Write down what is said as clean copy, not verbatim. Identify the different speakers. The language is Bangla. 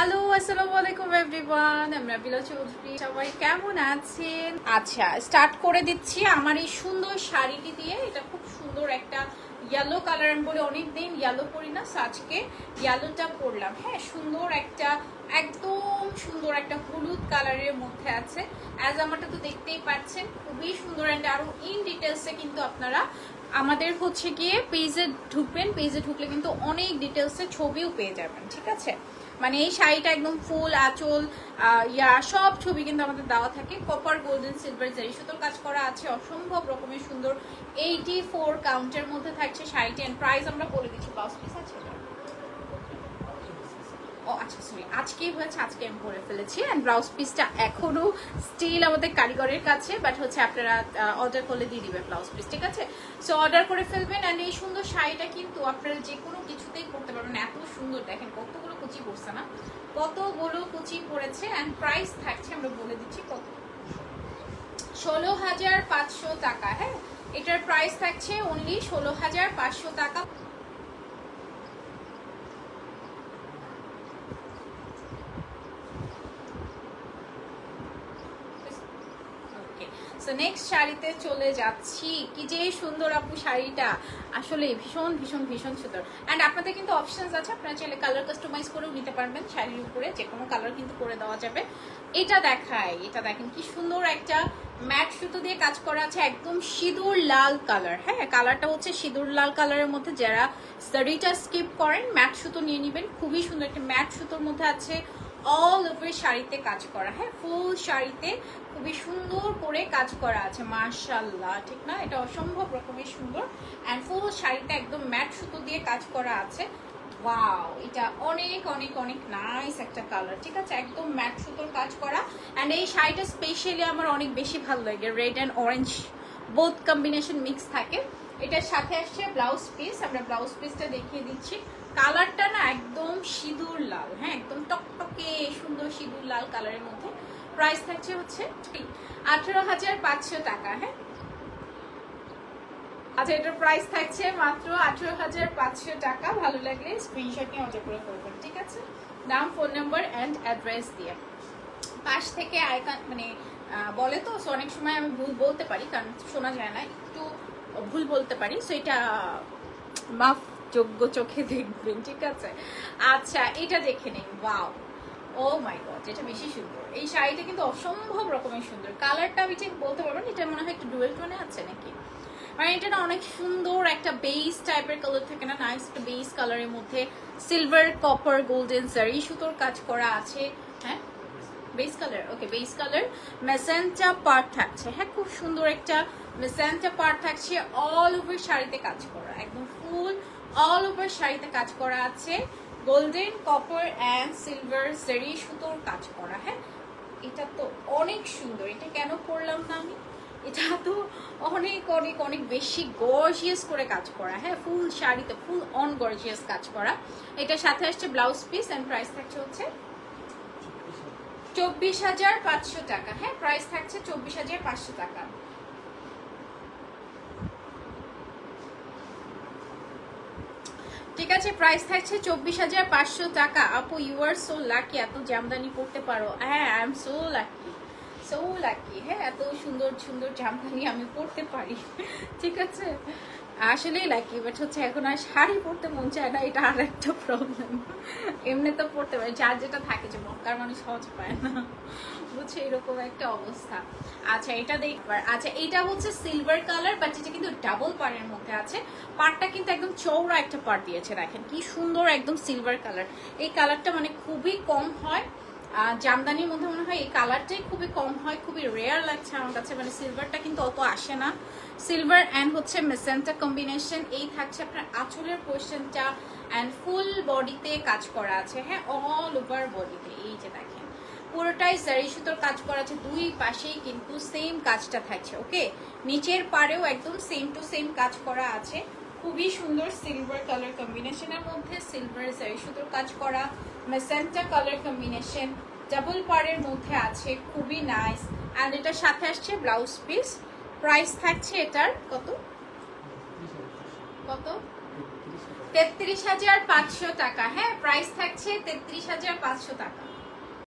Speaker 1: হ্যালো আসসালামু আলাইকুম এভরিওয়ান, আমরা বিলা চৌধুরী। সবাই কেমন আছেন? আচ্ছা, স্টার্ট করে দিচ্ছি আমার এই সুন্দর শাড়িটি দিয়ে। এটা খুব সুন্দর একটা ইয়েলো কালার, আমি বলে অনেকদিন ইয়েলো পরি না, আজকে ইয়েলোটা পরলাম। হ্যাঁ, সুন্দর একটা একদম সুন্দর একটা হলুদ কালারের মধ্যে আছে। অ্যাজ আমারটা তো দেখতেই পাচ্ছেন, খুবই সুন্দর। অ্যান্ড আরো ইন ডিটেলসে কিন্তু আপনারা আমাদের হচ্ছে গিয়ে পেজে ঢুকবেন। পেজে ঢুকলে কিন্তু অনেক ডিটেলসে ছবিও পেয়ে যাবেন, ঠিক আছে? মানে এই শাড়িটা একদম ফুল আঁচল সব ছবি কিন্তু আমাদের দেওয়া থাকে। কপার গোল্ডেন সিলভার জারি সুতোর কাজ করা আছে, অসম্ভব রকমের সুন্দর। 84 কাউন্টের মধ্যে থাকছে শাড়িটি। এন্ড প্রাইস আমরা বলে দিচ্ছি। ব্লাউজ পিস আছে? ও আচ্ছা, সরি, আজকেই হয়েছে, আজকে আমি পরে ফেলেছি। অ্যান্ড ব্লাউজ পিসটা এখনো স্টিল আমাদের কারিগরের কাছে, বাট হচ্ছে আপনারা অর্ডার করলে দিয়ে দিবেন ব্লাউজ পিস, ঠিক আছে? সো অর্ডার করে ফেলবেন। অ্যান্ড এই সুন্দর শাড়িটা কিন্তু আপনারা যে কোনো কিছুতেই পরতে পারবেন। এত সুন্দর, দেখেন কতগুলো কুচি পড়ছে না, কতগুলো কুচি পড়েছে। অ্যান্ড প্রাইস থাকছে আমরা বলে দিচ্ছি কত, 16,500 টাকা। হ্যাঁ, এটার প্রাইস থাকছে অনলি 16,500 টাকা। নেক্সট শাড়িতে চলে যাচ্ছি। কি যে সুন্দর আপু শাড়িটা, আসলে ভীষণ ভীষণ ভীষণ সুন্দর। অ্যান্ড আপনাদের কিন্তু অপশনস আছে, আপনারা চাইলে কালার কাস্টমাইজ করেও নিতে পারবেন। শাড়ির উপরে যে কোনো কালার কিন্তু করে দেওয়া যাবে। এটা দেখায়, এটা দেখেন কি সুন্দর একটা ম্যাট সুতো দিয়ে কাজ করা আছে, একদম সিঁদুর লাল কালার। হ্যাঁ, কালারটা হচ্ছে সিঁদুর লাল কালারের মধ্যে। যারা শাড়িটা স্কিপ করেন ম্যাট সুতো নিয়ে নেবেন। খুবই সুন্দর একটা ম্যাট সুতোর মধ্যে আছে, অল ওভার শাড়িতে কাজ করা। হ্যাঁ, ফুল শাড়িতে খুবই সুন্দর করে কাজ করা আছে, মাশাআল্লাহ, ঠিক না? এটা অসম্ভব রকমের সুন্দর। অ্যান্ড ফুল শাড়িতে একদম ম্যাট সুতো দিয়ে কাজ করা আছে। ওয়াও, এটা অনেক অনেক অনেক নাইস একটা কালার, ঠিক আছে? একদম ম্যাট সুতোর কাজ করা। অ্যান্ড এই শাড়িটা স্পেশালি আমার অনেক বেশি ভালো লাগে। Red and orange both combination mix থাকে। এটার সাথে আসছে ব্লাউজ পিস। আমরা ব্লাউজ পিসটা দেখিয়ে দিচ্ছি। কালারটা না একদম সিঁদুর লাল। হ্যাঁ, একদম টকটকে সুন্দর সিঁদুর লাল কালারের মধ্যে। প্রাইস থাকছে হচ্ছে 18,500 টাকা। হ্যাঁ, আচ্ছা, এটার প্রাইস থাকছে মাত্র 18,500 টাকা। ভালো লাগলে স্ক্রিনশট নিয়ে অর্ডার করে করবেন, ঠিক আছে? নাম, ফোন নাম্বার অ্যান্ড অ্যাড্রেস দিয়ে। পাশ থেকে আইকন মানে বলে তো, অনেক সময় আমি ভুল বলতে পারি, কারণ শোনা যায় না, একটু ভুল বলতে পারি। সো এটা মাফ যোগ্য চোখে দেখবেন, ঠিক আছে? আচ্ছা, এটা দেখে নিন। ওয়াও, ও মাই গড, এটা বেশি সুন্দর। এই শাড়িটা কিন্তু অসম্ভব রকমের সুন্দর। কালারটা আমি ঠিক বলতে পারবো না, এটা মনে হয় একটু ডুয়েল টোনে আছে নাকি, মানে এটা না অনেক সুন্দর একটা বেস টাইপের কালার থাকে না, নাইস একটা বেস কালারের মধ্যে সিলভার কপার গোল্ডেন জারি সুতোর কাজ করা আছে। হ্যাঁ, বেস কালার, ওকে, বেস কালার মেসেন্টা পার্ট থাকছে। হ্যাঁ, খুব সুন্দর একটা মেসেন্টা পার্ট থাকছে। অল ওভার শাড়িতে কাজ করা, একদম ফুল অল ওভার শাড়িতে কাজ করা আছে। গোল্ডেন কপার অ্যান্ড সিলভার জারি সুতোর কাজ করা। হ্যাঁ, এটা তো অনেক সুন্দর। এটা কেন পরলাম না আমি, এটা তো অনেক অনেক অনেক বেশি গর্জিয়াস করে কাজ করা। হ্যাঁ, ফুল শাড়িতে ফুল অন গর্জিয়াস কাজ করা। এটার সাথে আসছে ব্লাউজ পিস। অ্যান্ড প্রাইস থাকছে হচ্ছে 24,500 টাকা। হ্যাঁ, প্রাইস থাকছে 24,500 টাকা। ঠিক আছে, প্রাইস থাকছে 24,500 টাকা। আপু, ইউ আর সো লাকি, এত জামদানি পড়তে পারো। হ্যাঁ, I am so lucky, so lucky. হ্যাঁ, এত সুন্দর সুন্দর জামদানি আমি পড়তে পারি, ঠিক আছে? আসলেই লাকি, বাট হচ্ছে এখন আর শাড়ি পরতে মন চায় না, এটা আর একটা প্রবলেম। এমনি তো পড়তে পারি, যার যেটা থাকে, যে মক্কার মানুষ সহজ পায় না, বুঝছে, এরকম একটা অবস্থা। আচ্ছা, এটা দেখবার। আচ্ছা, এটা হচ্ছে সিলভার কালার, বাট এটা কিন্তু ডাবল পাড়ের মধ্যে আছে। পাড়টা কিন্তু একদম চওড়া একটা পাড় দিয়েছে, দেখেন কি সুন্দর, একদম সিলভার কালার। এই কালারটা মানে খুবই কম হয় জামদানির মধ্যে, মনে হয় এই কালারটাই খুবই কম হয়, খুবই রেয়ার লাগছে আমার কাছে। মানে সিলভারটা কিন্তু অত আসে না। সিলভার অ্যান্ড হচ্ছে মেসেন্টা কম্বিনেশন। এই থাকছে আপনার আঁচলের পোর্শনটা। অ্যান্ড ফুল বডিতে কাজ করা আছে। হ্যাঁ, অল ওভার বডিতে। এই যে দেখেন পুরোটাই জারি সুতোর কাজ করা আছে, দুই পাশেই কিন্তু সেম কাজটা থাকছে। ওকে, নিচের পাড়েও একদম সেম টু সেম কাজ করা আছে। খুবই সুন্দর সিলভার কালার কম্বিনেশনের মধ্যে সিলভার জারি সুতোর কাজ করা, মেসেন্টা কালার কম্বিনেশন, ডাবল পাড়ের মধ্যে আছে, খুবই নাইস। অ্যান্ড এটার সাথে আসছে ব্লাউজ পিস। প্রাইস থাকছে এটার কত কত 33,500 টাকা। হ্যাঁ প্রাইস থাকছে 33,500 টাকা।